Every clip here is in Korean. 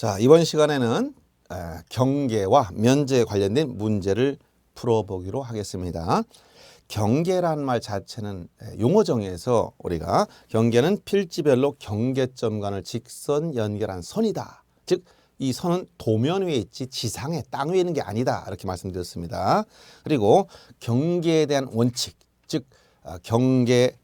자, 이번 시간에는 경계와 면제에 관련된 문제를 풀어보기로 하겠습니다. 경계란 말 자체는 용어 정의에서 우리가 경계는 필지별로 경계점 간을 직선 연결한 선이다. 즉, 이 선은 도면 위에 있지 지상에 땅 위에 있는 게 아니다. 이렇게 말씀드렸습니다. 그리고 경계에 대한 원칙, 즉 경계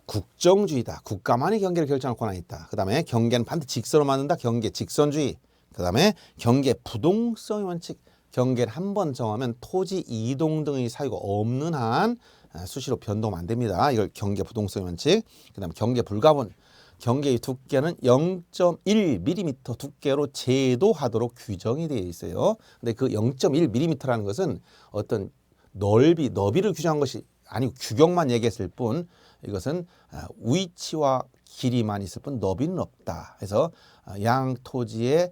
국정주의다. 국가만이 경계를 결정할 권한이 있다. 그 다음에 경계는 반드시 직선으로 만든다. 경계 직선주의. 그 다음에 경계 부동성의 원칙. 경계를 한 번 정하면 토지 이동 등의 사유가 없는 한 수시로 변동하면 안 됩니다. 이걸 경계 부동성의 원칙. 그 다음에 경계 불가분. 경계의 두께는 0.1mm 두께로 제도하도록 규정이 되어 있어요. 근데 그 0.1mm라는 것은 어떤 너비를 규정한 것이 아니고 규격만 얘기했을 뿐 이것은 위치와 길이만 있을 뿐 너비는 없다. 그래서 양 토지에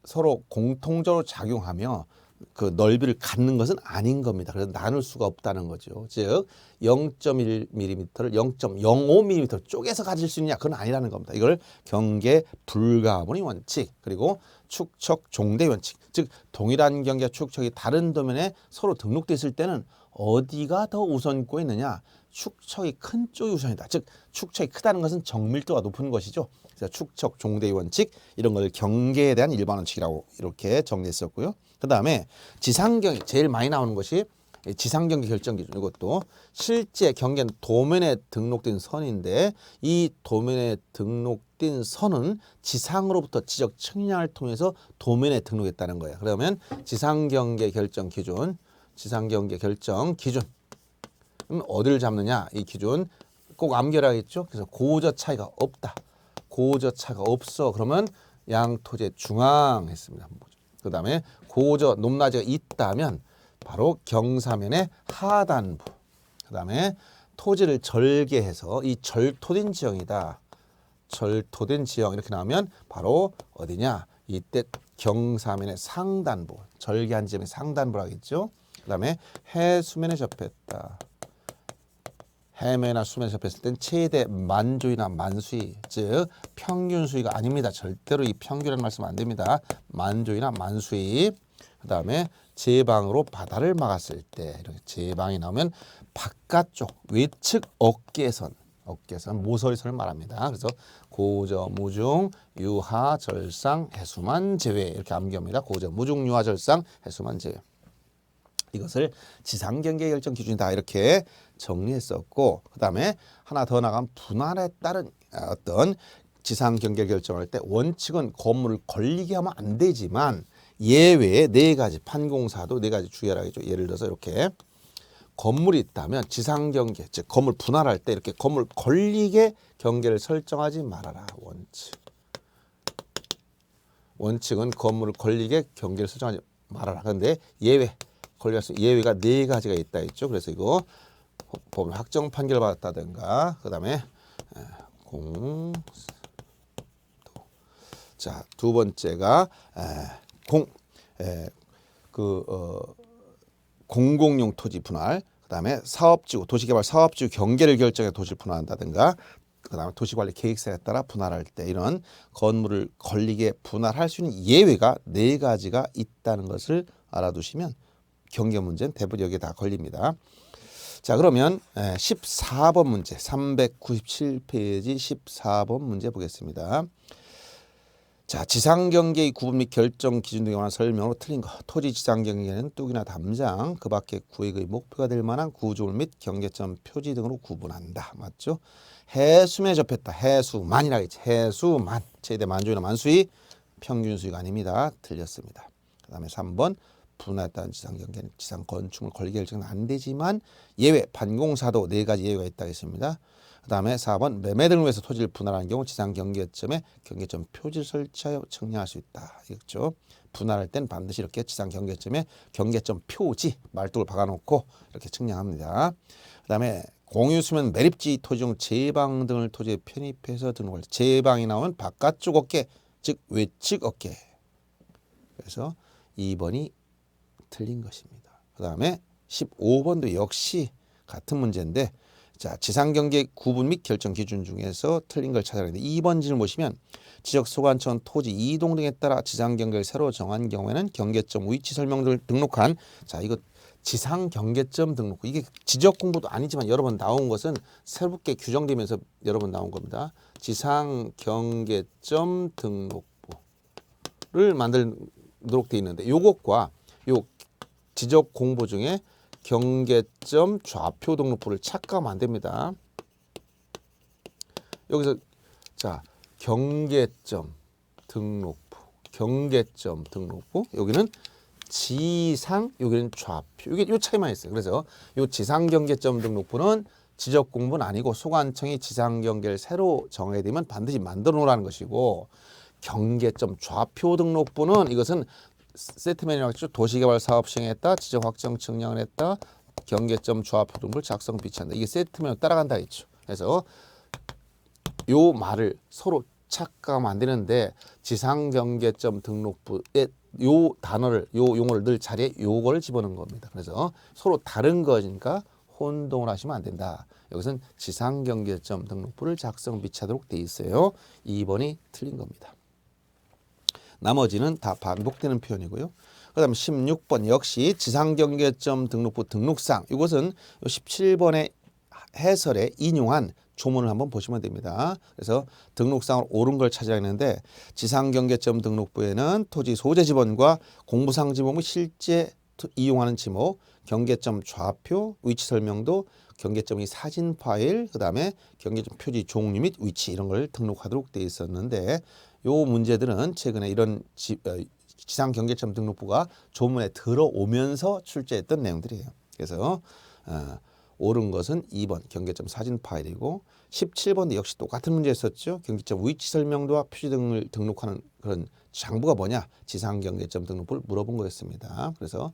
서로 공통적으로 작용하며 그 넓이를 갖는 것은 아닌 겁니다. 그래서 나눌 수가 없다는 거죠. 즉 0.1mm를 0.05mm 쪼개서 가질 수 있느냐? 그건 아니라는 겁니다. 이걸 경계 불가분의 원칙, 그리고 축척 종대 원칙. 즉 동일한 경계와 축척이 다른 도면에 서로 등록돼 있을 때는 어디가 더 우선권이 있느냐? 축척이 큰 쪽이 우선이다. 즉 축척이 크다는 것은 정밀도가 높은 것이죠. 그래서 축척 종대의 원칙, 이런 걸 경계에 대한 일반 원칙이라고 이렇게 정리했었고요. 그 다음에 지상경계, 제일 많이 나오는 것이 지상경계 결정 기준. 이것도 실제 경계는 도면에 등록된 선인데 이 도면에 등록된 선은 지상으로부터 지적 측량을 통해서 도면에 등록했다는 거예요. 그러면 지상경계 결정 기준, 지상경계 결정 기준 어디를 잡느냐? 이 기준 꼭 암기하겠죠. 그래서 고저 차이가 없다. 고저 차가 없어. 그러면 양 토지의 중앙 했습니다. 그 다음에 고저 높낮이가 있다면 바로 경사면의 하단부. 그 다음에 토지를 절개해서 이 절토된 지형이다. 절토된 지형 이렇게 나오면 바로 어디냐? 이때 경사면의 상단부. 절개한 지점의 상단부라고 했죠. 그 다음에 해수면에 접했다. 해면이나 수면에 접했을 땐 최대 만조이나 만수위, 즉 평균 수위가 아닙니다. 절대로 이 평균이라는 말씀 안 됩니다. 만조이나 만수위. 그 다음에 제방으로 바다를 막았을 때 이렇게 제방이 나오면 바깥쪽 외측 어깨선 모서리선을 말합니다. 그래서 고저 무중 유하 절상 해수만 제외 이렇게 암기합니다. 고저 무중 유하 절상 해수만 제외. 이것을 지상경계 결정 기준이다 이렇게 정리했었고, 그 다음에 하나 더 나가면 분할에 따른 어떤 지상경계 결정할 때 원칙은 건물을 걸리게 하면 안 되지만 예외에 네 가지, 판공사도 네 가지 주의하라겠죠. 예를 들어서 이렇게 건물이 있다면 지상경계, 즉 건물 분할할 때 이렇게 건물 걸리게 경계를 설정하지 말아라. 원칙은 건물을 걸리게 경계를 설정하지 말아라. 그런데 예외가 네 가지가 있다 했죠. 그래서 이거 보면 확정 판결 받았다든가, 그 다음에 자, 두 번째가 공공용 토지 분할, 그 다음에 사업지구, 도시개발 사업지구 경계를 결정해 도시를 분할한다든가, 그 다음에 도시관리 계획서에 따라 분할할 때 이런 건물을 걸리게 분할할 수 있는 예외가 네 가지가 있다는 것을 알아두시면 경계 문제는 대부분 여기에 다 걸립니다. 자, 그러면 14번 문제, 397페이지 14번 문제 보겠습니다. 자, 지상경계의 구분 및 결정 기준 등에 관한 설명으로 틀린 것. 토지 지상경계는 뚝이나 담장, 그 밖의 구획의 목표가 될 만한 구조물 및 경계점 표지 등으로 구분한다. 맞죠? 해수면에 접했다. 해수만이라고 했지. 해수만. 최대 만조이나 만수위. 평균 수위가 아닙니다. 틀렸습니다. 그 다음에 3번. 분할에 따른 지상경계는 지상건축물 걸리게 결정은 안 되지만 예외, 판공사도 네 가지 예외가 있다 했습니다. 그 다음에 4번 매매 등을 위해서 토지를 분할하는 경우 지상경계점에 경계점 표지를 설치하여 측량할 수 있다. 이거죠. 분할할 땐 반드시 이렇게 지상경계점에 경계점 표지 말뚝을 박아놓고 이렇게 측량합니다. 그 다음에 공유수면 매립지 토지 중 제방 등을 토지에 편입해서 등록할 때 제방이 나오면 바깥쪽 어깨, 즉 외측 어깨. 그래서 2번이 틀린 것입니다. 그 다음에 15번도 역시 같은 문제인데 자, 지상경계 구분 및 결정 기준 중에서 틀린 걸 찾아야 되는데 2번 질문 보시면 지적 소관청 토지 이동 등에 따라 지상경계를 새로 정한 경우에는 경계점 위치 설명을 등록한 자 이거 지상경계점 등록부 이게 지적 공부도 아니지만 여러 번 나온 것은 새롭게 규정되면서 여러 번 나온 겁니다. 지상경계점 등록부를 만들도록 돼 있는데 요것과 요 지적 공부 중에 경계점 좌표 등록부를 착각하면 안 됩니다. 여기서 자 경계점 등록부, 경계점 등록부 여기는 지상, 여기는 좌표. 이게 요 차이만 있어요. 그래서 요 지상 경계점 등록부는 지적 공부는 아니고 소관청이 지상 경계를 새로 정해야 되면 반드시 만들어 놓으라는 것이고 경계점 좌표 등록부는 이것은 세트맨이라고 했죠. 도시개발 사업 시행했다, 지적 확정 측량을 했다, 경계점 좌표 등록을 작성 비치한다. 이게 세트맨으로 따라간다 했죠. 그래서 요 말을 서로 착각하면 안 되는데 지상 경계점 등록부에 요 단어를 요 용어를 넣을 자리에 요거를 집어넣은 겁니다. 그래서 서로 다른 거니까 혼동을 하시면 안 된다. 여기서는 지상 경계점 등록부를 작성 비치하도록 돼 있어요. 2번이 틀린 겁니다. 나머지는 다 반복되는 표현이고요. 그다음 16번 역시 지상경계점 등록부 등록상 이것은 17번의 해설에 인용한 조문을 한번 보시면 됩니다. 그래서 등록상으로 옳은 걸 찾아야 하는데 지상경계점 등록부에는 토지 소재 지번과 공부상 지목을 실제 이용하는 지목, 경계점 좌표, 위치 설명도, 경계점이 사진 파일, 그다음에 경계점 표지 종류 및 위치 이런 걸 등록하도록 되어 있었는데 요 문제들은 최근에 이런 지상 경계점 등록부가 조문에 들어오면서 출제했던 내용들이에요. 그래서 옳은 것은 2번 경계점 사진 파일이고 17번도 역시 똑같은 문제였었죠. 경계점 위치 설명도와 표지 등을 등록하는 그런 장부가 뭐냐? 지상 경계점 등록부를 물어본 거였습니다. 그래서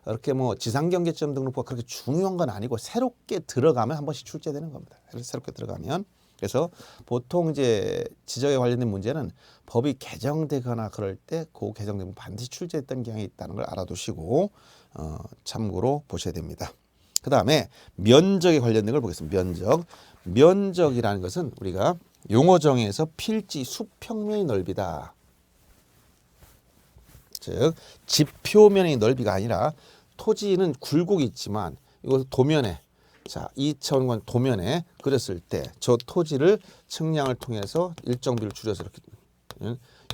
이렇게 뭐 지상 경계점 등록부가 그렇게 중요한 건 아니고 새롭게 들어가면 한 번씩 출제되는 겁니다. 새롭게 들어가면. 그래서 보통 이제 지적에 관련된 문제는 법이 개정되거나 그럴 때 그 개정되면 반드시 출제했던 경향이 있다는 걸 알아두시고 참고로 보셔야 됩니다. 그 다음에 면적에 관련된 걸 보겠습니다. 면적이라는 것은 우리가 용어 정의에서 필지 수평면의 넓이다. 즉 지표면의 넓이가 아니라 토지는 굴곡이 있지만 이거 도면에 자 2차원관 도면에 그렸을 때 저 토지를 측량을 통해서 일정 비를 줄여서 이렇게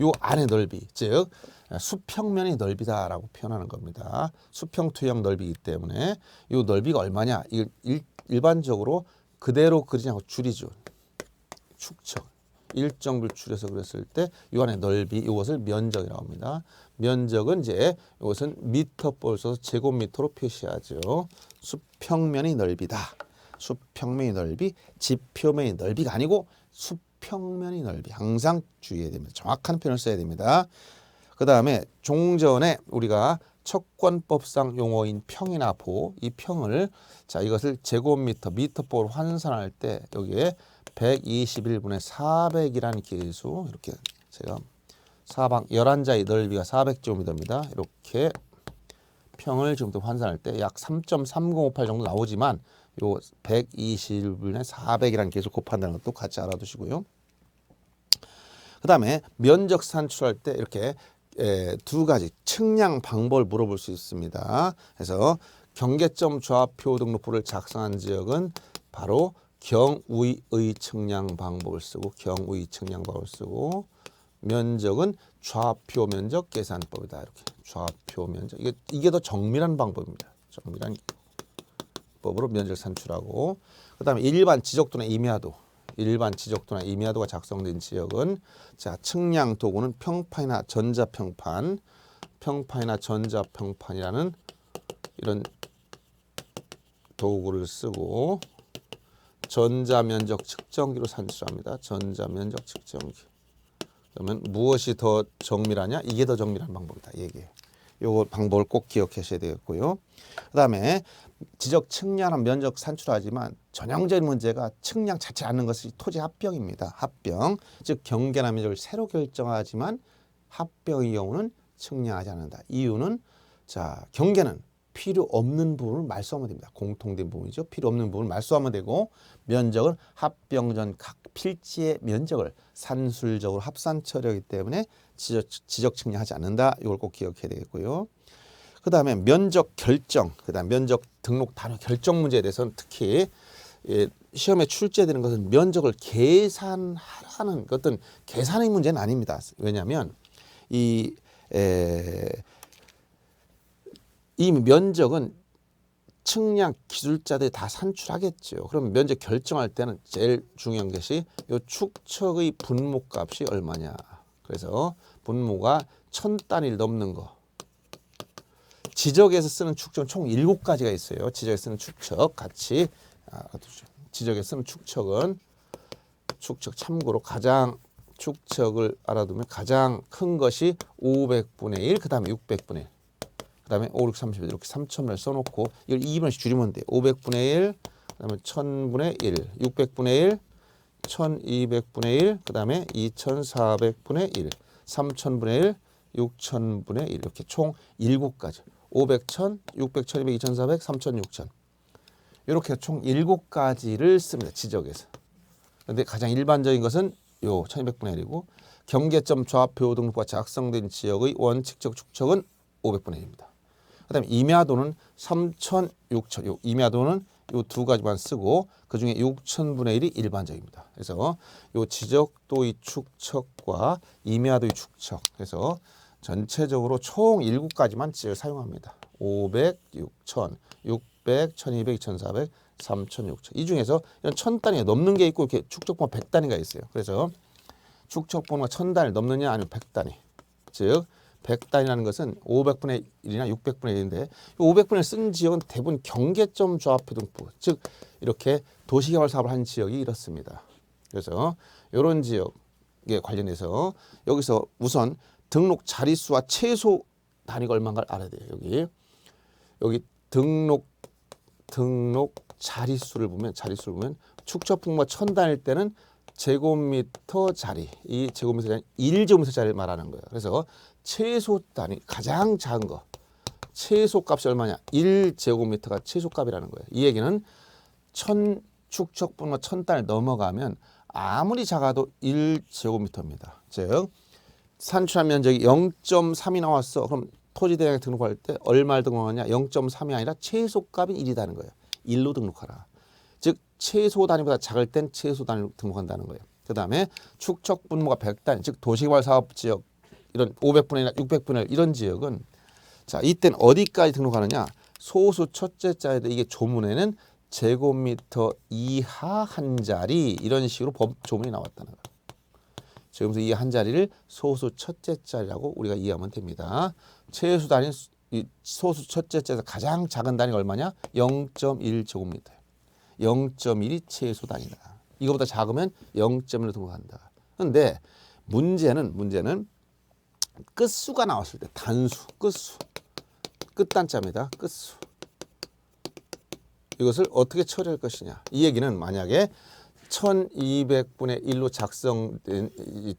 요 안의 넓이 즉 수평면의 넓이다라고 표현하는 겁니다. 수평투영 넓이이기 때문에 이 넓이가 얼마냐? 일반적으로 그대로 그리지 않고 줄이죠. 축척. 일정 비를 줄여서 그렸을 때 이 안의 넓이 이것을 면적이라고 합니다. 면적은 이제 이것은 미터볼을 써서 제곱미터로 표시하죠. 수평면의 넓이다. 수평면의 넓이, 지표면의 넓이가 아니고 수평면의 넓이. 항상 주의해야 됩니다. 정확한 표현을 써야 됩니다. 그 다음에 종전에 우리가 채권법상 용어인 평이나 보, 이 평을 자 이것을 제곱미터, 미터볼로 환산할 때 여기에 121분의 400이라는 계수 이렇게 제가 사방 11자의 넓이가 400제곱미터입니다. 이렇게 평을 지금부터 환산할 때 약 3.3058 정도 나오지만 요 121분의 400이라는 계수 곱한다는 것도 같이 알아두시고요. 그 다음에 면적 산출할 때 이렇게 두 가지 측량 방법을 물어볼 수 있습니다. 그래서 경계점 좌표 등록부를 작성한 지역은 바로 경위의 측량 방법을 쓰고 경위 측량 방법을 쓰고 면적은 좌표 면적 계산법이다. 이렇게 좌표 면적 이게 더 정밀한 방법입니다. 정밀한 법으로 면적 산출하고 그다음에 일반 지적도나 임야도 일반 지적도나 임야도가 작성된 지역은 자 측량 도구는 평판이나 전자평판, 평판이나 전자평판이라는 이런 도구를 쓰고 전자면적 측정기로 산출합니다. 전자면적 측정기. 그러면 무엇이 더 정밀하냐? 이게 더 정밀한 방법이다. 얘기해요. 요거 방법을 꼭 기억하셔야 되겠고요. 그다음에 지적 측량은 면적 산출하지만 전형적인 문제가 측량 자체 않는 것이 토지 합병입니다. 합병, 즉 경계나 면적을 새로 결정하지만 합병의 경우는 측량하지 않는다. 이유는 자 경계는 필요 없는 부분을 말소하면 됩니다. 공통된 부분이죠. 필요 없는 부분을 말소하면 되고 면적은 합병전 각 필지의 면적을 산술적으로 합산 처리하기 때문에 지적 측량하지 않는다. 이걸 꼭 기억해야 되겠고요. 그 다음에 면적 결정, 그 다음 면적 등록 단위 결정 문제에 대해서는 특히 시험에 출제되는 것은 면적을 계산하라는 어떤 계산의 문제는 아닙니다. 왜냐하면 이 면적은 측량 기술자들이 다 산출하겠죠. 그럼 면적 결정할 때는 제일 중요한 것이 이 축척의 분모값이 얼마냐. 그래서 분모가 1000단위를 넘는 거. 지적에서 쓰는 축척은 총 7가지가 있어요. 지적에서 쓰는 축척 같이 지적에서 쓰는 축척은 축척 참고로 가장 축척을 알아두면 가장 큰 것이 500분의 1, 그 다음에 600분의 1. 그 다음에 5, 6, 30 이렇게 3,000을 써놓고 이걸 2분씩 줄이면 돼요. 500분의 1, 그 다음에 1000분의 1, 600분의 1, 1200분의 1, 그 다음에 2400분의 1, 3000분의 1, 6000분의 1 이렇게 총 7가지. 500, 1000, 600, 1200, 2400, 3000, 6000 이렇게 총 7가지를 씁니다. 지적에서. 그런데 가장 일반적인 것은 요 1200분의 1이고 경계점 좌표 등록과 작성된 지역의 원칙적 축척은 500분의 1입니다. 그 다음에 임야도는 3000, 6000 요 임야도는 요 두 가지만 쓰고 그중에 6000분의 1이 일반적입니다. 그래서 요 지적도의 축척과 임야도의 축척 그래서 전체적으로 총 7가지만 지역을 사용합니다. 500, 6000, 600, 1200, 2400, 3000, 6000. 이 중에서 이런 1000단위가 넘는 게 있고 이렇게 축척번호 100단위가 있어요. 그래서 축척번호가 1000단위 넘느냐 아니면 100단위. 즉 100단위라는 것은 500분의 1이나 600분의 1인데 500분의 1 쓴 지역은 대부분 경계점 좌표 등부 즉 이렇게 도시개발 사업을 한 지역이 이렇습니다. 그래서 이런 지역에 관련해서 여기서 우선 등록 자릿수와 최소 단위가 얼마인가를 알아야 돼요. 여기 등록 자릿수를 보면 축척분모가 1000단위일 때는 제곱미터 자리 이 제곱미터 자리 1제곱미터 자리를 말하는 거예요. 그래서 최소 단위 가장 작은 거 최소 값이 얼마냐 1제곱미터가 최소 값이라는 거예요. 이 얘기는 축척분모가 1000단위 넘어가면 아무리 작아도 1제곱미터입니다. 즉 산출한 면적이 0.3이 나왔어. 그럼 토지대장에 등록할 때 얼마를 등록하냐? 0.3이 아니라 최소값이 1이라는 거예요. 1로 등록하라. 즉 최소 단위보다 작을 땐 최소 단위로 등록한다는 거예요. 그 다음에 축척 분모가 100단위, 즉 도시개발 사업 지역 이런 500분의 1, 600분의 1 이런 지역은 자 이때는 어디까지 등록하느냐? 소수 첫째 자리에 이게 조문에는 제곱미터 이하 한 자리 이런 식으로 조문이 나왔다는 거예요. 지금서 이 한 자리를 소수 첫째 자리라고 우리가 이해하면 됩니다. 최소 단위 소수 첫째 자리에서 가장 작은 단위가 얼마냐? 0.1제곱미터예요. 0.1이 최소 단위다. 이거보다 작으면 0.1로 등록한다. 그런데 문제는 끝수가 나왔을 때 단수, 끝수, 끝단자입니다. 끝수. 이것을 어떻게 처리할 것이냐. 이 얘기는 만약에 1200분의 1로 작성된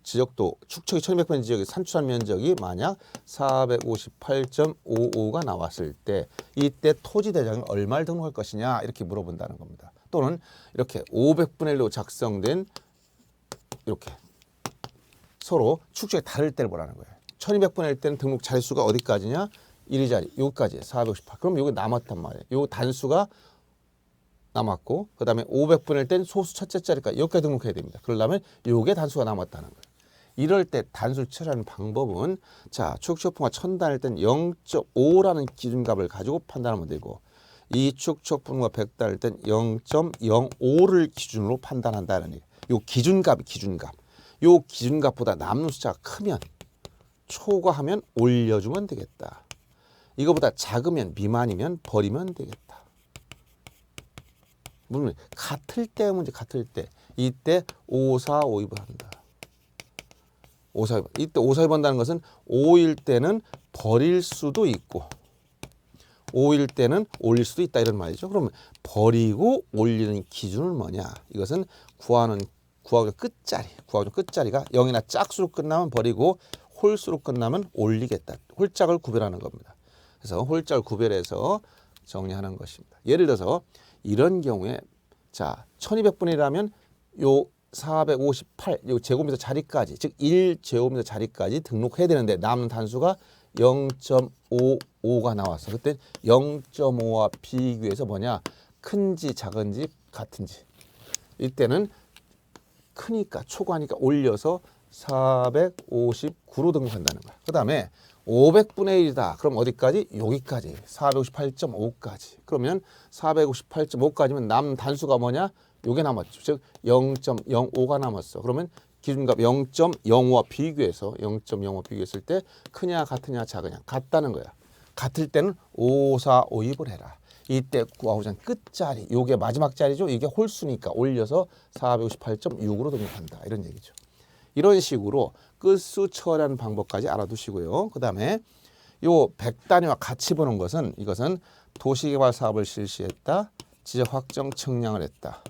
지역도 축척이 1200분의 지역의 산출한 면적이 만약 458.55가 나왔을 때 이때 토지대장은 얼마를 등록할 것이냐 이렇게 물어본다는 겁니다. 또는 이렇게 500분의 1로 작성된 이렇게 서로 축척이 다를 때를 보라는 거예요. 1200분의 1 때는 등록 자릿수가 어디까지냐? 1위 자리 여기까지 458. 그럼 여기 남았단 말이에요. 요 단수가 남았고 그 다음에 500분의 1땐 소수 첫째 자리까지 여기까지 등록해야 됩니다. 그러려면 요게 단수가 남았다는 거예요. 이럴 때 단수를 처리하는 방법은 자 축척분모가 1000단위일 땐 0.5라는 기준값을 가지고 판단하면 되고 이 축척분모가 100단위일 땐 0.05를 기준으로 판단한다는 얘기예요. 요 기준값이 기준값. 요 기준값보다 남는 숫자가 크면 초과하면 올려주면 되겠다. 이거보다 작으면 미만이면 버리면 되겠다. 물론 같을 때 문제 같을 때 이때 5, 4, 5, 2번 한다. 5, 4, 2번. 이때 5, 4, 2번 한다는 것은 5일 때는 버릴 수도 있고 5일 때는 올릴 수도 있다 이런 말이죠. 그러면 버리고 올리는 기준은 뭐냐? 이것은 구하는 끝자리가 0이나 짝수로 끝나면 버리고 홀수로 끝나면 올리겠다. 홀짝을 구별하는 겁니다. 그래서 홀자를 구별해서 정리하는 것입니다. 예를 들어서 이런 경우에 자 1200분의 1이라면 요 458, 요 제곱미터 자리까지 즉 1제곱미터 자리까지 등록해야 되는데 남는 단수가 0.55가 나왔어. 그때 0.5와 비교해서 뭐냐? 큰지 작은지 같은지. 이때는 크니까 초과니까 올려서 459로 등록한다는 거야. 그 다음에 500분의 1이다. 그럼 어디까지? 여기까지. 458.5까지. 그러면 458.5까지면 남는 단수가 뭐냐? 요게 남았죠. 즉 0.05가 남았어. 그러면 기준값 0.05와 비교해서 0.05 비교했을 때 크냐 같으냐 작으냐 같다는 거야. 같을 때는 5452을 해라. 이때 구하고자 끝자리 요게 마지막 자리죠. 이게 홀수니까 올려서 458.6으로 등록한다. 이런 얘기죠. 이런 식으로 끝수 처리하는 방법까지 알아두시고요. 그 다음에 요 100단위와 같이 보는 것은 이것은 도시개발 사업을 실시했다. 지적 확정 측량을 했다.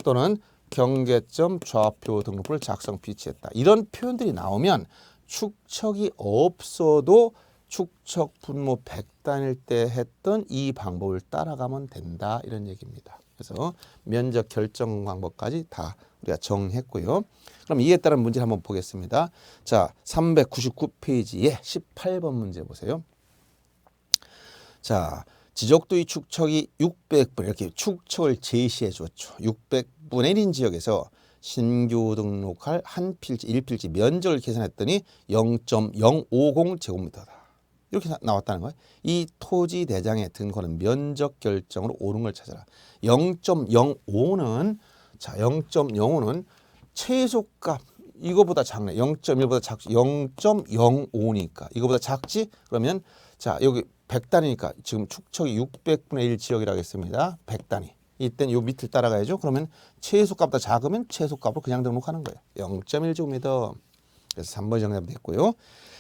또는 경계점 좌표 등록부를 작성 비치했다. 이런 표현들이 나오면 축척이 없어도 축척 분모 100단일 때 했던 이 방법을 따라가면 된다. 이런 얘기입니다. 그래서 면적 결정 방법까지 다 우리가 정리했고요. 그럼 이에 따른 문제를 한번 보겠습니다. 자, 399페이지에 18번 문제 보세요. 자, 지적도의 축척이 600분 이렇게 축척을 제시해 줬죠. 600분의 1인 지역에서 신규 등록할 한 필지, 1필지 면적을 계산했더니 0.050제곱미터다. 이렇게 나왔다는 거예요. 이 토지 대장에 등록하는 면적 결정으로 옳은 걸 찾아라. 0.05는 자, 0.05는 최소값 이거보다 작네. 0.1보다 작지. 0.05니까 이거보다 작지? 그러면 자, 여기 100단위니까 지금 축척이 600분의 1 지역이라고 했습니다. 100단위. 이때는 요 밑을 따라가야죠. 그러면 최소값보다 작으면 최소값으로 그냥 등록하는 거예요. 0.1제곱미터. 그래서 3번이 정답이 됐고요.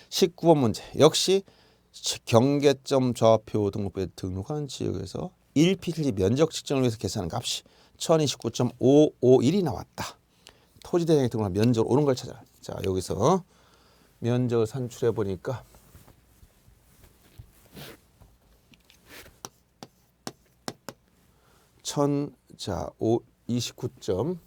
19번 문제. 역시 경계점 좌표 등록부에 등록하는 지역에서 1필지 면적 측정을 위해서 계산한 값이 1029.551이 나왔다. 토지 대장에 등록한 면적을 옳은 걸 찾아라. 자, 여기서 면적을 산출해 보니까 자, 29점.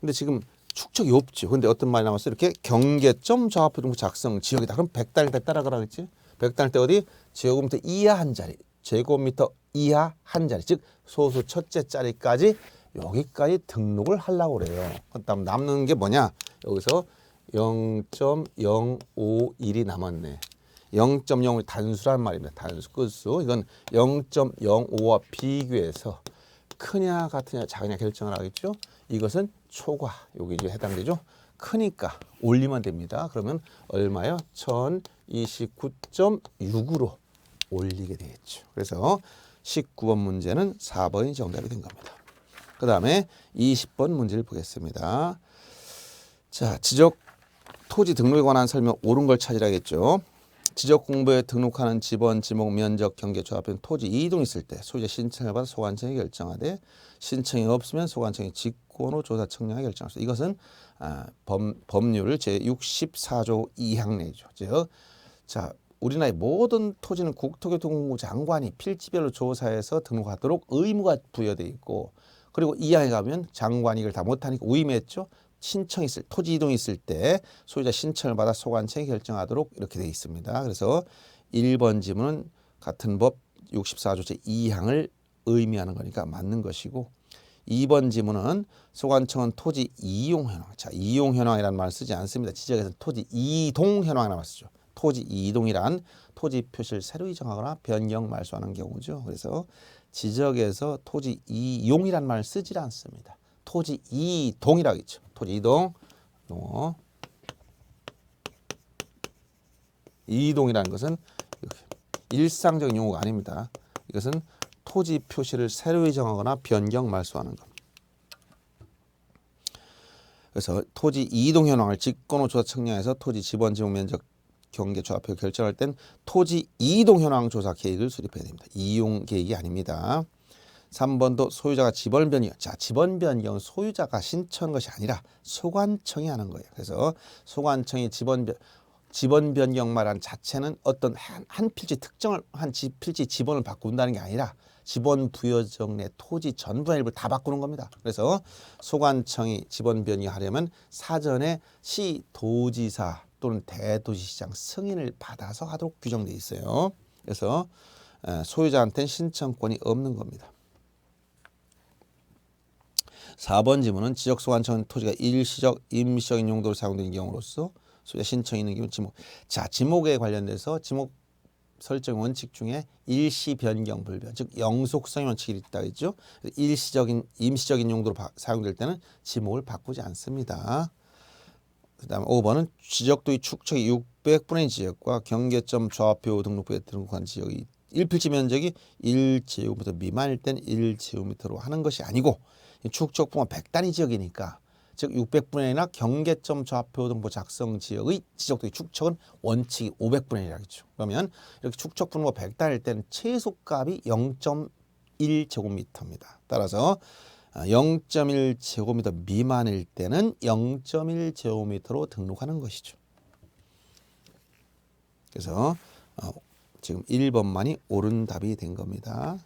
근데 지금 축척이 없죠. 근데 어떤 말이 나왔어요? 이렇게 경계점 좌표 등록 작성 지역이다. 그럼 100단일 때 따라가라겠지? 100단일 때 어디? 제곱미터 이하 한 자리. 제곱미터 이하 한 자리. 즉 소수 첫째 자리까지 여기까지 등록을 하려고 그래요. 그다음 남는 게 뭐냐? 여기서 0.051이 남았네. 0.0이 단수란 말입니다. 단수 끝수. 이건 0.05와 비교해서 크냐 같으냐 작으냐 결정을 하겠죠. 이것은 초과. 여기 이제 해당되죠. 크니까 올리면 됩니다. 그러면 얼마요? 1029.6으로 올리게 되겠죠. 그래서 19번 문제는 4번이 정답이 된 겁니다. 그 다음에 20번 문제를 보겠습니다. 자, 지적 토지 등록에 관한 설명 옳은 걸 찾으라겠죠. 지적 공부에 등록하는 지번, 지목, 면적, 경계, 조합은 토지 이동이 있을 때 소유자 신청을 받아 소관청이 결정하되 신청이 없으면 소관청이 직권으로 조사 청량에 결정할 수. 이것은 법률 제64조 2항 내죠. 즉, 자, 우리나라의 모든 토지는 국토교통부 장관이 필지별로 조사해서 등록하도록 의무가 부여돼 있고, 그리고 이항에 가면 장관이 이걸 다 못하니까 위임했죠. 신청이 있을 토지 이동이 있을 때 소유자 신청을 받아 소관청이 결정하도록 이렇게 되어 있습니다. 그래서 1번 지문은 같은 법 64조 제2항을 의미하는 거니까 맞는 것이고, 2번 지문은 소관청은 토지 이용 현황. 자, 이용 현황이라는 말을 쓰지 않습니다. 지적에서 토지 이동 현황이라는 말을 쓰죠. 토지 이동이란 토지 표시를 새로 이정하거나 변경 말소하는 경우죠. 그래서 지적에서 토지 이용이라는 말을 쓰지 않습니다. 토지 이동이라고 했죠. 토지 이동 용어. 이동이라는 것은 일상적인 용어가 아닙니다. 이것은 토지 표시를 새로 정하거나 변경 말소하는 것. 그래서 토지 이동 현황을 직권으로 조사 청량해서 토지 지번 지목 면적 경계 좌표 결정할 땐 토지 이동 현황 조사 계획을 수립해야 됩니다. 이용 계획이 아닙니다. 3번도 소유자가 지번 변경. 자, 지번 변경은 소유자가 신청한 것이 아니라 소관청이 하는 거예요. 그래서 소관청이 지번 변경 말한 자체는 어떤 한 필지 특정을 한 필지 지번을 바꾼다는 게 아니라 지번 부여정 내 토지 전부의 일부를 다 바꾸는 겁니다. 그래서 소관청이 지번 변경하려면 사전에 시도지사 또는 대도시시장 승인을 받아서 하도록 규정되어 있어요. 그래서 소유자한테는 신청권이 없는 겁니다. 4번 지문은 지적소관청 토지가 일시적, 임시적인 용도로 사용되는 경우로서 소유자 신청이 있는 경우 지목. 자, 지목에 관련돼서 지목 설정 원칙 중에 일시 변경 불변, 즉 영속성의 원칙이 있다 했죠. 일시적인, 임시적인 용도로 사용될 때는 지목을 바꾸지 않습니다. 그다음에 5번은 지적도의 축척이 600분의 1 지역과 경계점 좌표 등록부에 등록한 지역이 1필지 면적이 1제곱미터 미만일 땐 1제곱미터로 하는 것이 아니고 축척부가 100단위 지역이니까 즉 600분의 1이나 경계점 좌표 등보 작성 지역의 지적도의 축척은 원칙이 500분의 1이라겠죠. 그러면 이렇게 축척 분모 100단위일 때는 최소값이 0.1제곱미터입니다. 따라서 0.1제곱미터 미만일 때는 0.1제곱미터로 등록하는 것이죠. 그래서 지금 1번만이 옳은 답이 된 겁니다.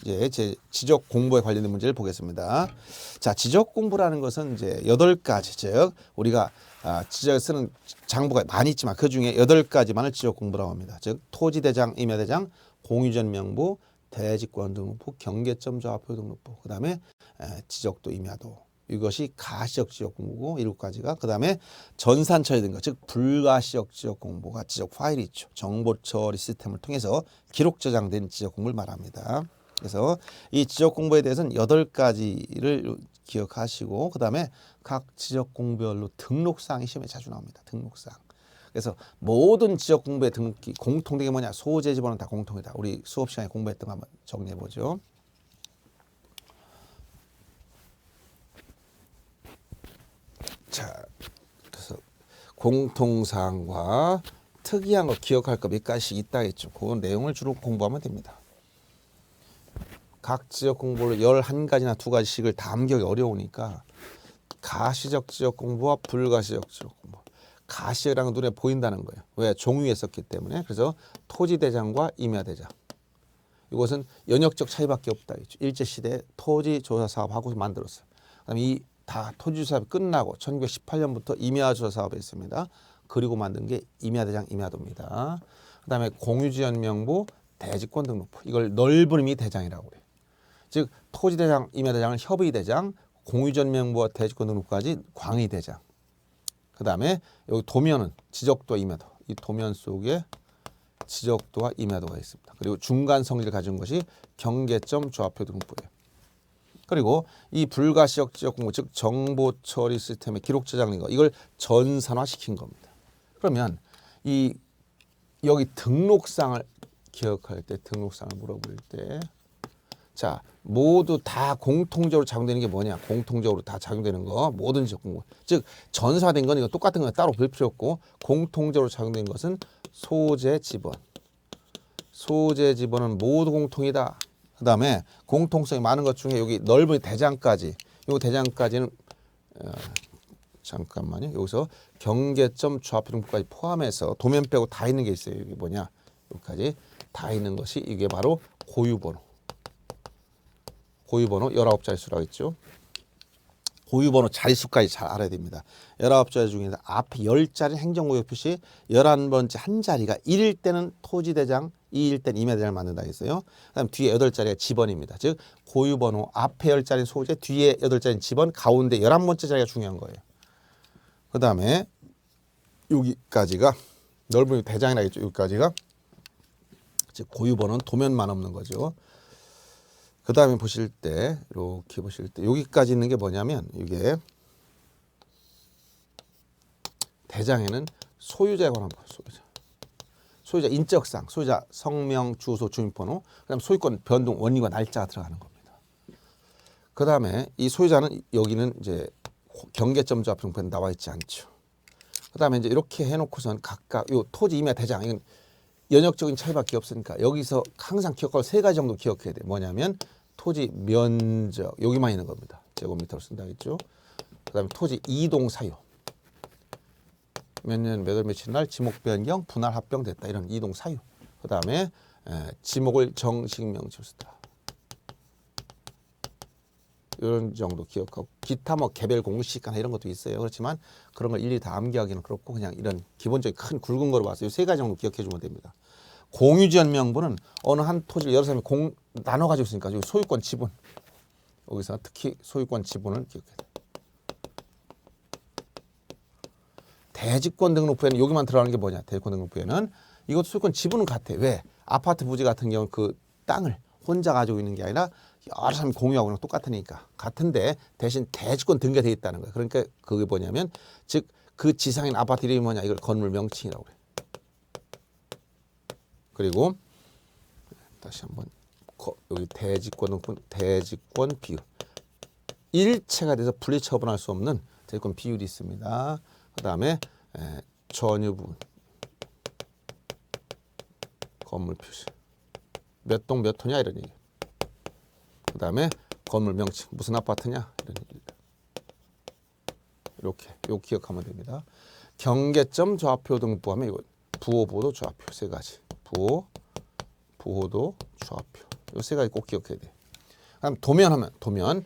이제 제 지적 공부에 관련된 문제를 보겠습니다. 자, 지적 공부라는 것은 이제 8가지, 즉 우리가 지적에 쓰는 장부가 많이 있지만 그 중에 8가지만을 지적 공부라고 합니다. 즉 토지대장, 임야대장, 공유전 명부, 대지권 등록부, 경계점 좌표 등록부, 그 다음에 지적도, 임야도, 이것이 가시적 지적 공부고 7가지가. 그 다음에 전산 처리된 것, 즉 불가시적 지적 공부가 지적 파일이 있죠. 정보 처리 시스템을 통해서 기록 저장된 지적 공부를 말합니다. 그래서 이 지적 공부에 대해서는 8가지를 기억하시고 그 다음에 각 지적 공부별로 등록사항이 시험에 자주 나옵니다. 등록사항. 그래서 모든 지적 공부의 등록이 공통된 게 뭐냐? 소재 지번은 다 공통이다. 우리 수업 시간에 공부했던 거 한번 정리해 보죠. 자, 그래서 공통사항과 특이한 거 기억할 거 몇 가지씩 있다 했죠. 그 내용을 주로 공부하면 됩니다. 각 지역 공부를 11가지나 2가지씩을 다 암기하기 어려우니까 가시적 지역 공부와 불가시적 지역 공부. 가시랑 눈에 보인다는 거예요. 왜? 종유에 썼기 때문에. 그래서 토지대장과 임야대장. 이것은 연역적 차이밖에 없다. 일제시대에 토지조사사업하고 만들었어요. 그다음에 이 다 토지조사사업이 끝나고 1918년부터 임야조사 사업을 했습니다. 그리고 만든 게 임야대장, 임야도입니다. 그다음에 공유지연명부, 대지권 등록부. 이걸 넓은 의미 대장이라고 그래요. 즉 토지대장, 임야대장은 협의대장, 공유전명부와 대지권 등록부까지 광의대장. 그 다음에 여기 도면은 지적도와 임야도. 이 도면 속에 지적도와 임야도가 있습니다. 그리고 중간 성질을 가진 것이 경계점 좌표 등록부예요. 그리고 이 불가시적 지적 공부, 즉 정보 처리 시스템에 기록 저장된 거, 이걸 전산화 시킨 겁니다. 그러면 이 여기 등록상을 기억할 때, 등록상을 물어볼 때, 자, 모두 다 공통적으로 작용되는 게 뭐냐? 공통적으로 다 작용되는 거, 모든 지적 공부. 즉 전산화된 건 이거 똑같은 거 따로 볼 필요 없고, 공통적으로 작용된 것은 소재 지번. 소재 지번은 모두 공통이다. 그 다음에 공통성이 많은 것 중에 여기 넓은 대장까지, 이 대장까지는 잠깐만요. 여기서 경계점 좌표 등록부까지 포함해서 도면 빼고 다 있는 게 있어요. 이게 뭐냐? 여기까지 다 있는 것이 이게 바로 고유번호. 고유번호 19자리 수라고 했죠. 고유번호 자릿수까지 잘 알아야 됩니다. 19자리 중에서 앞에 10자리 행정구역 표시 11번째 한 자리가 1일 때는 토지대장, 2일 때는 임야대장을 만든다 했어요. 그다음 뒤에 8자리가 지번입니다. 즉 고유번호 앞에 10자리 소재, 뒤에 8자리는 지번, 가운데 11번째 자리가 중요한 거예요. 그 다음에 여기까지가 넓은 대장이라 했죠. 여기까지가 즉 고유번호는 도면만 없는 거죠. 그 다음에 보실 때 이렇게 보실 때 여기까지 있는 게 뭐냐면 이게 대장에는 소유자에 관한 거, 소유자 인적사항, 소유자 성명, 주소, 주민번호, 그다음 소유권 변동 원리와 날짜가 들어가는 겁니다. 그 다음에 이 소유자는 여기는 이제 경계점 좌표 등록부에 나와 있지 않죠. 그 다음에 이제 이렇게 해놓고선 각각 요 토지 임야 대장, 이건 연역적인 차이밖에 없으니까 여기서 항상 기억할 3가지 정도 기억해야 돼. 뭐냐면 토지 면적, 여기만 있는 겁니다. 제곱미터로 쓴다 했죠. 그 다음에 토지 이동 사유. 몇 년 몇 월 며칠 날 지목 변경 분할 합병됐다. 이런 이동 사유. 그다음에 지목을 정식 명칭으로 쓰다. 이런 정도 기억하고 기타 뭐 개별 공식이나 이런 것도 있어요. 그렇지만 그런 걸 일일이 다 암기하기는 그렇고 그냥 이런 기본적인 큰 굵은 거로 봐서 이 세 가지 정도 기억해 주면 됩니다. 공유지연 명부는 어느 한 토지를 여러 사람이 나눠 가지고 있으니까 소유권 지분. 여기서 특히 소유권 지분을 기억해야 돼. 대지권 등록부에는 여기만 들어가는 게 뭐냐? 대지권 등록부에는 이것도 소유권 지분은 같아. 왜? 아파트 부지 같은 경우는 그 땅을 혼자 가지고 있는 게 아니라 여러 사람이 공유하고 있는 거 똑같으니까 같은데 대신 대지권 등기가 돼 있다는 거예요. 그러니까 그게 뭐냐면 즉 그 지상인 아파트 이름이 뭐냐? 이걸 건물 명칭이라고 그래. 그리고 다시 한번 여기 대지권 비율 일체가 돼서 분리 처분할 수 없는 대지권 비율이 있습니다. 그다음에 전유 부분 건물 표시 몇 동 몇 호냐 이런 얘기. 그다음에 건물 명칭 무슨 아파트냐 이런 얘기입니다. 이렇게 요 기억하면 됩니다. 경계점 좌표 등록부 하면 이거 부호보도 좌표 세 가지. 부호도 좌표 요 세 가지 꼭 기억해야 돼. 그다음 도면 하면 도면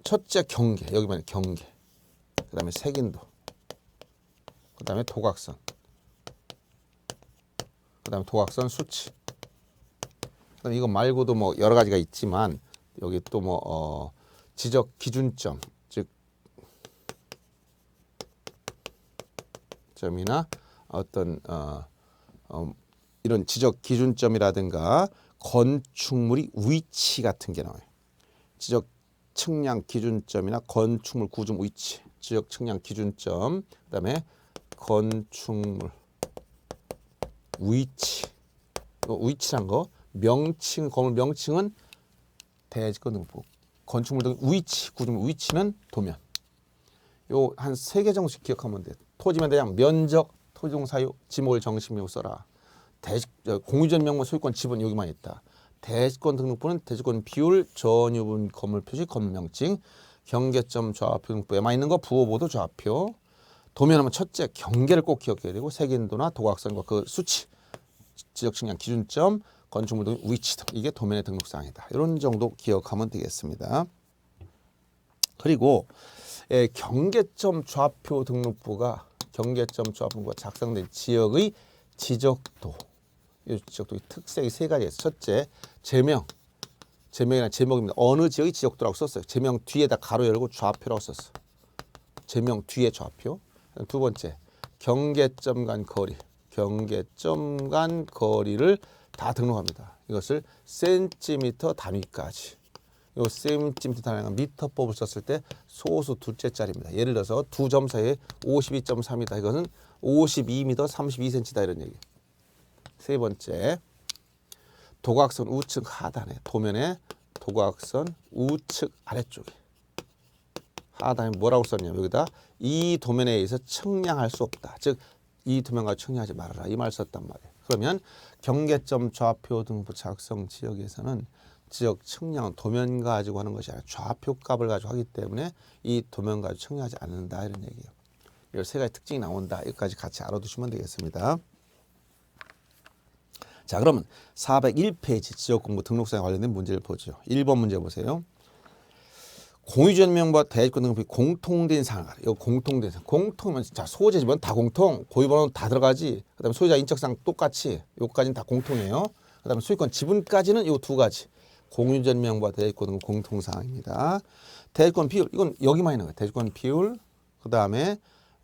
첫째 경계 여기만 경계. 그다음에 색인도. 그다음에 도각선. 그다음에 도각선 수치. 그다음 이거 말고도 뭐 여러 가지가 있지만 여기 또 뭐 지적 기준점 즉 점이나 어떤 이런 지적 기준점이라든가 건축물이 위치 같은 게 나와요. 지적 측량 기준점이나 건축물 구조 위치, 지적 측량 기준점, 그다음에 건축물 위치. 위치란 거 명칭 건물 명칭은 대지권 등록부. 건축물 등 위치 구조물 위치는 도면. 요 한 3개 정도씩 기억하면 돼. 토지면 대장 면적, 토지동 사유, 지목을 정식 명부 써라. 공유전 명부 소유권 지분 여기만 있다. 대지권 등록부는 대지권 비율, 전유분 건물 표시, 건물 명칭, 경계점 좌표 등록부에만 있는 거 부호보도 좌표. 도면하면 첫째 경계를 꼭 기억해야 되고 색인도나 도각선과 그 수치, 지적 측량 기준점, 건축물 등 위치 등 이게 도면의 등록사항이다. 이런 정도 기억하면 되겠습니다. 그리고 경계점 좌표 등록부가 작성된 지역의 지적도, 이 지적도의 특색이 세 가지가 있어요. 첫째, 제명이나 제목입니다. 어느 지역의 지적도라고 썼어요. 제명 뒤에다 가로 열고 좌표라고 썼어. 제명 뒤에 좌표. 두 번째, 경계점 간 거리를 다 등록합니다. 이것을 센티미터 단위까지. 요 센티미터 단위가 미터법을 썼을 때 소수 둘째 자리입니다. 예를 들어서 두 점 사이에 52.3이다. 이것은 52m 32cm다 이런 얘기. 세 번째, 도각선 우측 하단에 도면에 도각선 우측 아래쪽에 하단에 뭐라고 썼냐면 여기다 이 도면에 의해서 측량할 수 없다. 즉 이 도면과 측량하지 말아라. 이 말 썼단 말이에요. 그러면 경계점 좌표 등부 작성 지역에서는 지역 측량은 도면 가지고 하는 것이 아니라 좌표 값을 가지고 하기 때문에 이 도면 가지고 측량하지 않는다 이런 얘기예요. 이 세 가지 특징이 나온다. 여기까지 같이 알아두시면 되겠습니다. 자, 그러면 401페이지 지역공부 등록사에 관련된 문제를 보죠. 1번 문제 보세요. 공유지연 명부와 대지권 등록이 공통된 사항을 알아요. 이거 공통된 사항. 공통이면 자 소재 지번 다 공통, 고유번호는 다 들어가지. 그다음에 소유자 인적사항 똑같이. 요까지는 다 공통이에요. 그다음에 소유권 지분까지는 요 두 가지. 공유지연 명부와 대지권 등록 공통 사항입니다. 대지권 비율 이건 여기만 있는 거예요. 대지권 비율. 그다음에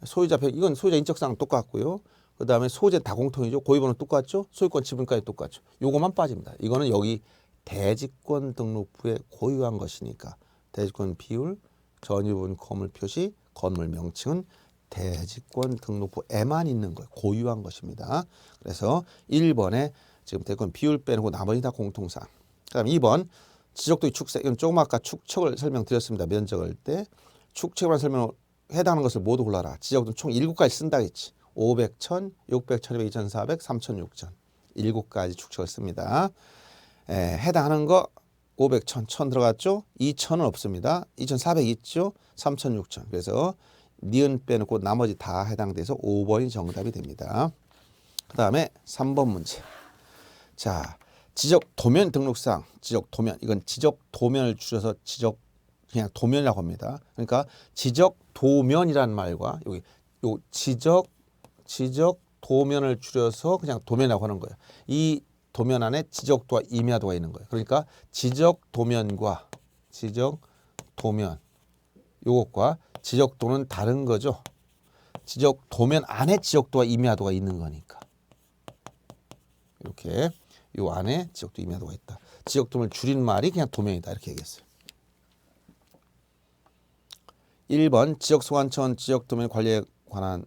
소유자 이건 소유자 인적사항 똑같고요. 그다음에 소재 다 공통이죠. 고유번호 똑같죠. 소유권 지분까지 똑같죠. 요거만 빠집니다. 이거는 여기 대지권 등록부에 고유한 것이니까 대지권 비율, 전유분 건물 표시, 건물 명칭은 대지권 등록부에만 있는 거예요. 고유한 것입니다. 그래서 1번에 지금 대지권 비율 빼놓고 나머지 다 공통사항. 그다음 2번 지적도의 축색. 이건 조금 아까 축척을 설명드렸습니다. 면적을 때 축척이라는 설명을 해당하는 것을 모두 골라라. 지적도는 총 7가지 쓴다 했지. 500, 1000, 600, 1200, 2400, 3000, 6000 7가지 축척을 씁니다. 해당하는 거 500, 1000, 1000 들어갔죠? 2000은 없습니다. 2400 있죠? 3000, 6000 그래서 니은 빼놓고 나머지 다 해당돼서 5번이 정답이 됩니다. 그 다음에 3번 문제. 자, 지적 도면 등록상 지적 도면, 이건 지적 도면을 줄여서 지적 그냥 도면이라고 합니다. 그러니까 지적 도면이란 말과 여기 요 지적 도면을 줄여서 그냥 도면이라고 하는 거예요. 이 도면 안에 지적도와 임야도가 있는 거예요. 그러니까 지적 도면과 지적 도면 요것과 지적도는 다른 거죠. 지적 도면 안에 지적도와 임야도가 있는 거니까. 이렇게 요 안에 지적도 임야도가 있다. 지적도를 줄인 말이 그냥 도면이다. 이렇게 얘기했어요. 1번 지적소관청 지적도면 관리에 관한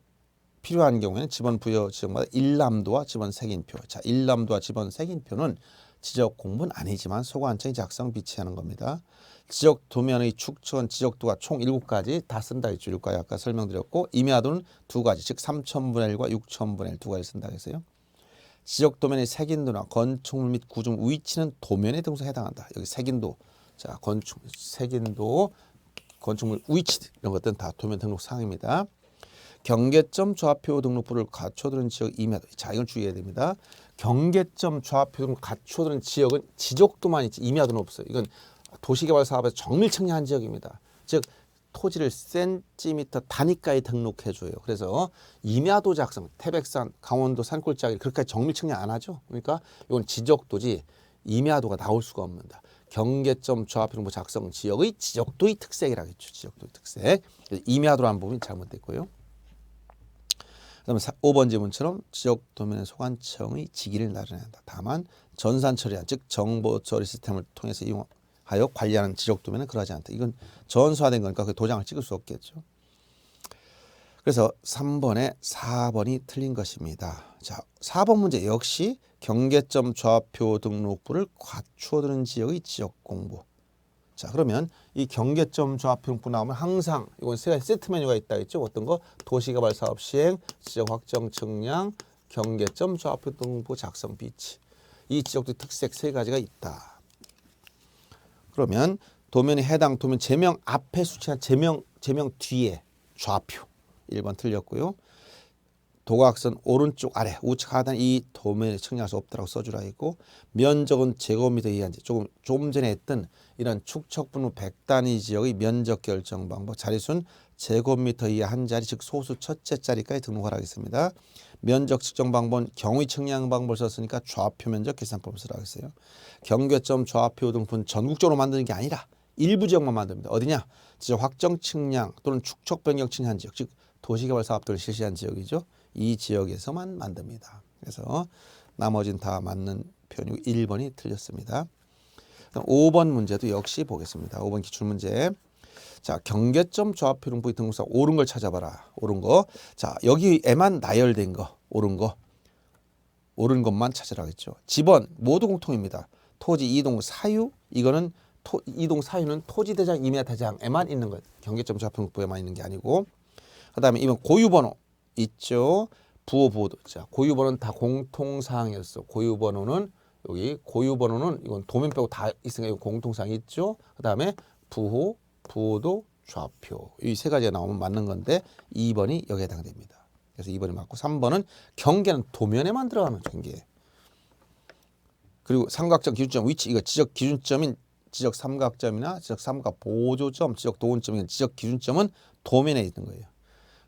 필요한 경우에는 지번 부여 지역마다 일람도와 지번 색인표. 자, 일람도와 지번 색인표는 지적 공부는 아니지만 소관청이 작성 비치하는 겁니다. 지적 도면의 축천 지적도가 총 7가지 다 쓴다 했죠. 7가지 아까 설명드렸고 임야도는 2가지, 즉 3000분의 1과 6000분의 1 2가지 쓴다 했어요. 지적 도면의 색인도나 건축물 및 구조물 위치는 도면의 등수에 해당한다. 여기 색인도, 자 색인도, 건축물 위치 이런 것들은 다 도면 등록 사항입니다. 경계점 좌표 등록부를 갖춰두는 지역 임야도. 자, 이건 주의해야 됩니다. 경계점 좌표 등록 갖춰두는 지역은 지적도만 있지 임야도는 없어요. 이건 도시개발 사업에서 정밀 측량한 지역입니다. 즉 토지를 센티미터 단위까지 등록해줘요. 그래서 임야도 작성, 태백산, 강원도 산골짜기 그렇게 정밀 측량 안 하죠. 그러니까 이건 지적도지 임야도가 나올 수가 없습니다. 경계점 좌표 등록부 작성 지역의 지적도의 특색이라고 했죠. 지적도의 특색. 임야도라는 부분이 잘못됐고요. 그다음에 5번 지문처럼 지적 도면의 소관청의 직위를 나타낸다. 다만 전산 처리한 즉 정보 처리 시스템을 통해서 이용하여 관리하는 지적 도면은 그러지 않다. 이건 전수화된 거니까 그 도장을 찍을 수 없겠죠. 그래서 3번에 4번이 틀린 것입니다. 자, 4번 문제 역시 경계점 좌표 등록부를 갖추어두는 지역의 지적 공부. 자, 그러면 이 경계점 좌표 등록부 나오면 항상 이건 세 가지 세트 메뉴가 있다 했죠. 어떤 거? 도시개발 사업 시행, 지적 확정 측량, 경계점 좌표 등록부 작성 비치. 이 지적도 특색 세 가지가 있다. 그러면 도면에 해당 도면 제명 앞에 수치한 제명 뒤에 좌표 1번 틀렸고요. 도각선 오른쪽 아래 우측 하단 이 도면에 측량할 수 없다라고 써주라 있고 면적은 제곱미터 이하인지 조금 전에 했던 이런 축척분후 100단위 지역의 면적 결정 방법 자리수는 제곱미터 이하 한 자리 즉 소수 첫째 자리까지 등록하라 하겠습니다. 면적 측정 방법은 경위 측량 방법을 썼으니까 좌표 면적 계산법을 쓰라 하겠어요. 경계점 좌표 등분 전국적으로 만드는 게 아니라 일부 지역만 만듭니다. 어디냐? 지적 확정 측량 또는 축척 변경 측량한 지역 즉 도시개발 사업들을 실시한 지역이죠. 이 지역에서만 만듭니다. 그래서 나머지는 다 맞는 표현이고 1번이 틀렸습니다. 5번 문제도 역시 보겠습니다. 5번 기출문제. 자, 경계점 좌표 등록부 등록사 옳은 걸 찾아봐라. 옳은 거. 자, 여기에만 나열된 거. 옳은 것만 찾으라고 했죠. 지번 모두 공통입니다. 토지 이동 사유 이거는 이동 사유는 토지대장 임야대장에만 있는 것. 경계점 좌표 등록부에만 있는 게 아니고 그다음에 이번 고유번호 있죠. 부호보도. 자, 고유번호는 다 공통사항이었어. 고유번호는 이건 도면 빼고 다 있으니까 공통사항이 있죠. 그다음에 부호, 부호도, 좌표 이 세 가지가 나오면 맞는 건데 2번이 여기에 해당됩니다. 그래서 2번이 맞고 3번은 경계는 도면에만 들어가는 경계. 그리고 삼각점 기준점 위치 이거 지적 기준점인 지적 삼각점이나 지적 삼각 보조점, 지적 도운점인 지적 기준점은 도면에 있는 거예요.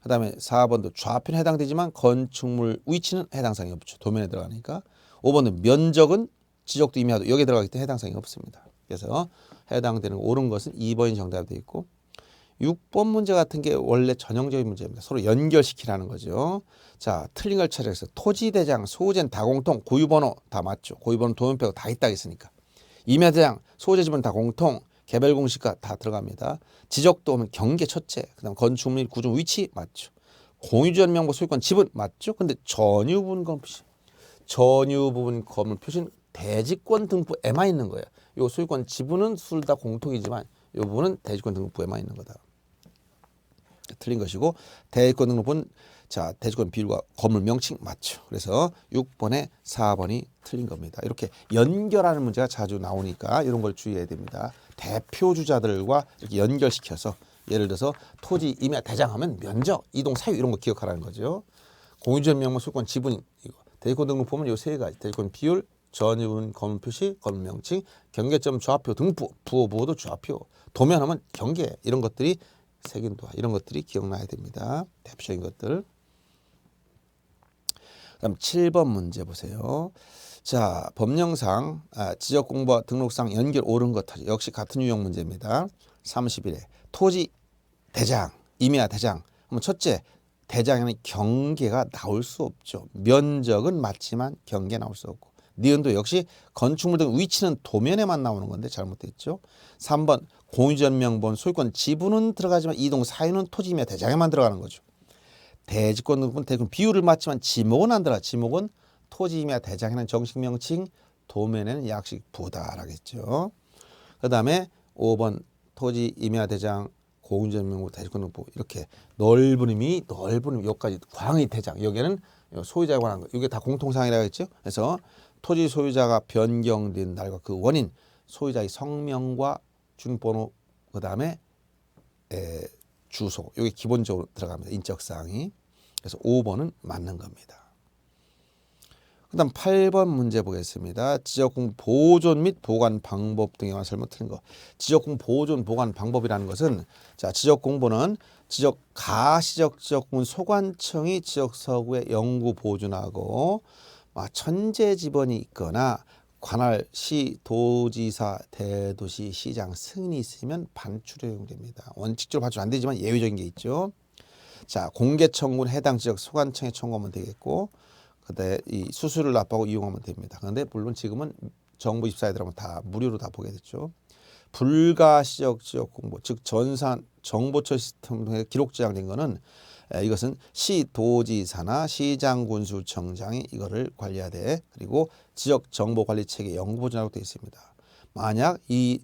그 다음에 4번도 좌표는 해당되지만 건축물 위치는 해당사항이 없죠. 도면에 들어가니까. 5번은 면적은 지적도 임야도 여기에 들어가기 때문에 해당사항이 없습니다. 그래서 해당되는 옳은 것은 2번이 정답이 되어 있고 6번 문제 같은 게 원래 전형적인 문제입니다. 서로 연결시키라는 거죠. 자, 틀린 걸 찾아서 토지대장, 소재는 다 공통, 고유번호 다 맞죠. 고유번호 도면 빼고 다 있다 했으니까. 임야대장, 소재 지분 다 공통, 개별 공시가 다 들어갑니다. 지적도 하면 경계 첫째, 그다음 건축물 구조 위치 맞죠. 공유전 명부 소유권 지분 맞죠. 근데 전유 부분 건물 표시는 대지권 등록부에만 있는 거예요. 요 소유권 지분은 둘 다 공통이지만 이 부분은 대지권 등록부에만 있는 거다. 틀린 것이고 대지권 등록부는 자 대지권 비율과 건물 명칭 맞죠. 그래서 6번에 4번이 틀린 겁니다. 이렇게 연결하는 문제가 자주 나오니까 이런 걸 주의해야 됩니다. 대표 주자들과 이렇게 연결시켜서 예를 들어서 토지 임야 대장하면 면적, 이동 사유 이런 거 기억하라는 거죠. 공유지원 명목 소유권 지분 이거. 대지권 등록 보면 요 세 가지. 대지권 비율, 전유분 건물 표시, 건물 명칭, 경계점 좌표 등부, 부호도 좌표, 도면하면 경계 이런 것들이 색인도화 이런 것들이 기억나야 됩니다. 대표적인 것들. 그다음 7번 문제 보세요. 자, 법령상 지적 공부와 등록상 연결 옳은 것 역시 같은 유형 문제입니다. 31회 토지 대장, 임야 대장. 그럼 첫째, 대장에는 경계가 나올 수 없죠. 면적은 맞지만 경계 나올 수 없고. 니은도 역시 건축물 등 위치는 도면에만 나오는 건데 잘못됐죠. 3번 공유전 명본 소유권 지분은 들어가지만 이동 사유는 토지 임야 대장에만 들어가는 거죠. 대지권 등록은 대지권 비율을 맞지만 지목은 안 들어가. 지목은 토지 임야 대장에는 정식 명칭, 도면에는 약식 부다라겠죠. 그다음에 5번 토지 임야 대장, 공유전 명부, 대지권 등록 이렇게 넓은 의미 여기까지 광의 대장 여기는 소유자에 관한 거 이게 다 공통사항이라고 했죠. 그래서 토지 소유자가 변경된 날과 그 원인, 소유자의 성명과 주민번호 그다음에 주소 이게 기본적으로 들어갑니다. 인적사항이. 그래서 5번은 맞는 겁니다. 그다음 8번 문제 보겠습니다. 지적공부 보존 및 보관 방법 등에 관한 설명 틀린 거. 지적공부 보존 보관 방법이라는 것은 자 지적공부는 가시적 지적공부 소관청이 지적서구에 영구 보존하고 천재 지번이 있거나 관할 시, 도지사, 대도시, 시장 승인이 있으면 반출에 용됩니다. 원칙적으로 반출 안 되지만 예외적인 게 있죠. 자 공개 청구는 해당 지역 소관청에 청구하면 되겠고. 그때 이 수수료를 납부하고 이용하면 됩니다. 그런데 물론 지금은 정부 입사에 들어가면 다 무료로 다 보게 됐죠. 불가시적 지역 공부, 즉 전산 정보처 시스템에 기록 저장된 거는 이것은 시도지사나 시장군수청장이 이거를 관리하되 그리고 지역 정보 관리 체계 영구 보존하고 되어 있습니다. 만약 이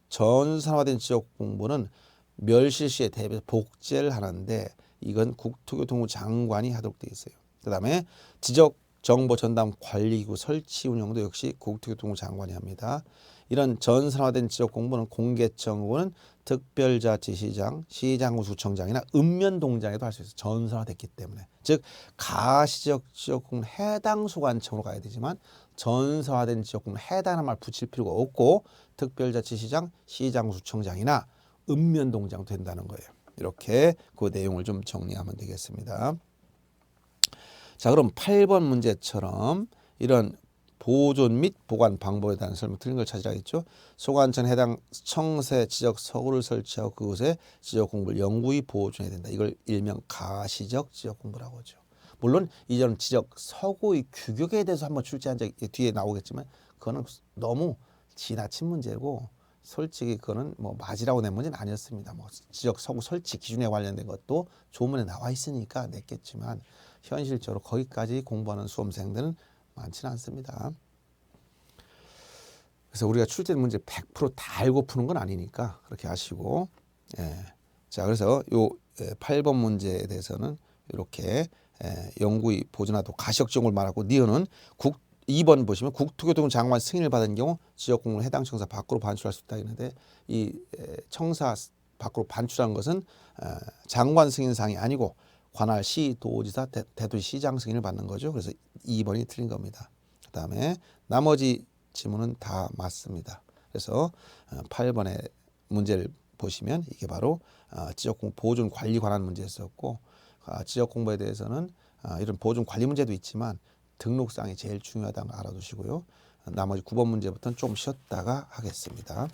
전산화된 지역 공부는 멸실 시에 대비해서 복제를 하는데 이건 국토교통부 장관이 하도록 되어 있어요. 그다음에 지적 정보 전담 관리기구 설치 운영도 역시 국토교통부 장관이 합니다. 이런 전산화된 지적 공부는 공개청구는 특별자치시장, 시장군수청장이나 읍면동장에도 할 수 있어요. 전산화됐기 때문에. 즉 가시적 지적 공부는 해당 소관청으로 가야 되지만 전산화된 지적 공부는 해당하는 말 붙일 필요가 없고 특별자치시장, 시장군수청장이나 읍면동장 된다는 거예요. 이렇게 그 내용을 좀 정리하면 되겠습니다. 자 그럼 8번 문제처럼 이런 보존 및 보관 방법에 대한 설명 틀린 걸 찾으라 했죠. 소관청에 해당 청세 지적 서구를 설치하고 그곳에 지적 공부를 영구히 보존해야 된다. 이걸 일명 가시적 지적 공부라고 하죠. 물론 이전 지적 서구의 규격에 대해서 한번 출제한 적 뒤에 나오겠지만 그거는 너무 지나친 문제고 솔직히 그거는 뭐 맞으라고 낸 문제는 아니었습니다. 뭐 지적 서구 설치 기준에 관련된 것도 조문에 나와 있으니까 냈겠지만 현실적으로 거기까지 공부하는 수험생들은 많지는 않습니다. 그래서 우리가 출제 문제 100%다 알고 푸는 건 아니니까 그렇게 하시고 자 그래서 요 8번 문제에 대해서는 이렇게 영구히 보존하도록 가시적 지역을 말하고 니은은 2번 보시면 국토교통부 장관 승인을 받은 경우 지역공무는 해당 청사 밖으로 반출할 수 있다 했는데 이 청사 밖으로 반출한 것은 장관 승인사항이 아니고 관할 시, 도지사, 대도시 시장 승인을 받는 거죠. 그래서 2번이 틀린 겁니다. 그다음에 나머지 지문은 다 맞습니다. 그래서 8번의 문제를 보시면 이게 바로 지적공부 보존 관리 관한 문제였었고 지적공부에 대해서는 이런 보존 관리 문제도 있지만 등록상이 제일 중요하다는 거 알아두시고요. 나머지 9번 문제부터는 좀 쉬었다가 하겠습니다.